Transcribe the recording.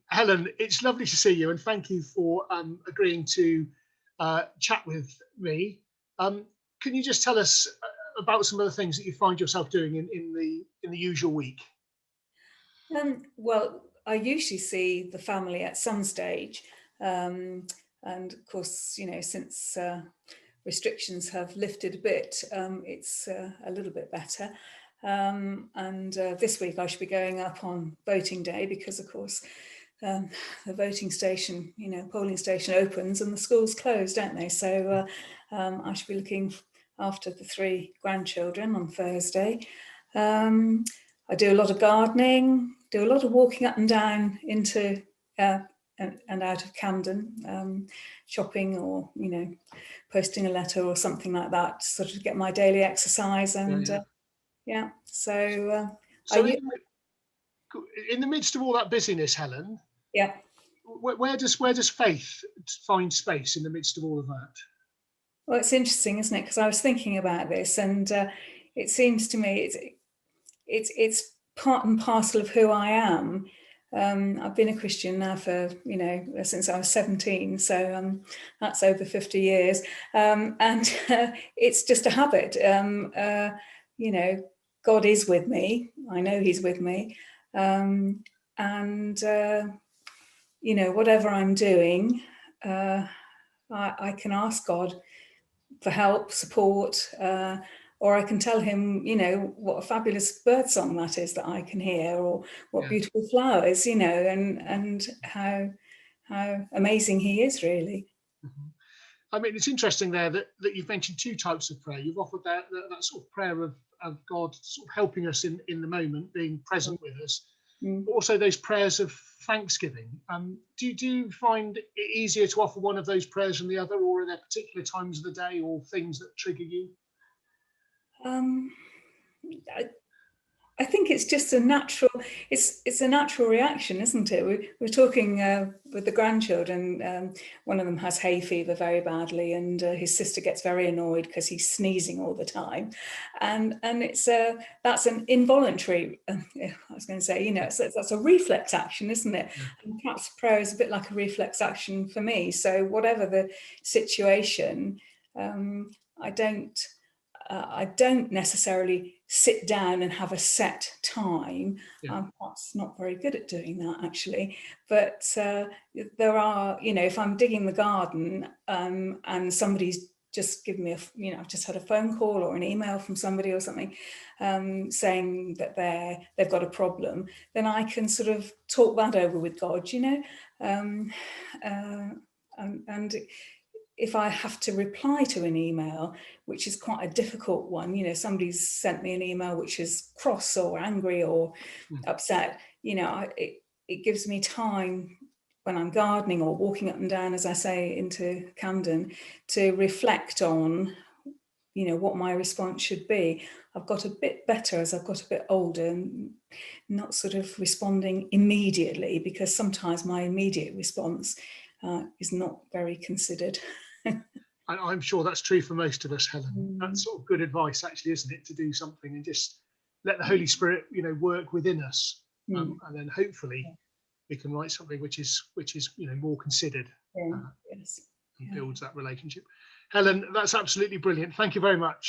Helen, it's lovely to see you, and thank you for agreeing to chat with me. Um, can you just tell us about some of the things that you find yourself doing in the usual week? Well, I usually see the family at some stage, um, and of course, since restrictions have lifted a bit, it's a little bit better. And this week I should be going up on voting day because, of course, um, the voting station, polling station opens and the schools close, don't they? So I should be looking after the three grandchildren on Thursday. Um, I do a lot of gardening, do a lot of walking up and down into uh, and out of Camden, shopping or posting a letter or something like that, to sort of get my daily exercise. Yeah, And yeah. yeah, so I So in the midst of all that busyness, Helen, yeah. where does faith find space in the midst of all of that? Well, it's interesting, isn't it? Because I was thinking about this, and it seems to me it's part and parcel of who I am. I've been a Christian now for since I was 17, so that's over 50 years, and it's just a habit. You know, God is with me. I know He's with me, and whatever I'm doing, I can ask God for help, support, or I can tell him, what a fabulous bird song that is that I can hear, or what Yeah. beautiful flowers, and how amazing he is, really. Mhm. I mean, it's interesting there that you've mentioned two types of prayer. You've offered that sort of prayer of God sort of helping us in the moment, being present with us, Mm. but also those prayers of thanksgiving. Do you find it easier to offer one of those prayers than the other, or are there particular times of the day or things that trigger you? Um, I, I think it's just a natural. It's a natural reaction, isn't it? We're talking with the grandchildren. One of them has hay fever very badly, and his sister gets very annoyed because he's sneezing all the time, and it's that's an involuntary. I was going to say, that's a reflex action, isn't it? Yeah. And perhaps prayer is a bit like a reflex action for me. So whatever the situation, um, I don't. I don't necessarily sit down and have a set time. Yeah. I'm perhaps not very good at doing that, actually. But there are, if I'm digging the garden, and somebody's just given me I've just had a phone call or an email from somebody or something, saying that they've got a problem, then I can sort of talk that over with God, um, uh, and if I have to reply to an email, which is quite a difficult one, somebody's sent me an email which is cross or angry or Mm. upset, it gives me time when I'm gardening or walking up and down, as I say, into Camden, to reflect on, what my response should be. I've got a bit better as I've got a bit older, and not sort of responding immediately, because sometimes my immediate response is not very considered. I'm sure that's true for most of us, Helen. That's Mm, sort of good advice, actually, isn't it? To do something and just let the Holy Spirit, work within us, mm, and then hopefully we can write something which is more considered, yeah, uh, yes, and yeah. builds that relationship. Helen, that's absolutely brilliant. Thank you very much.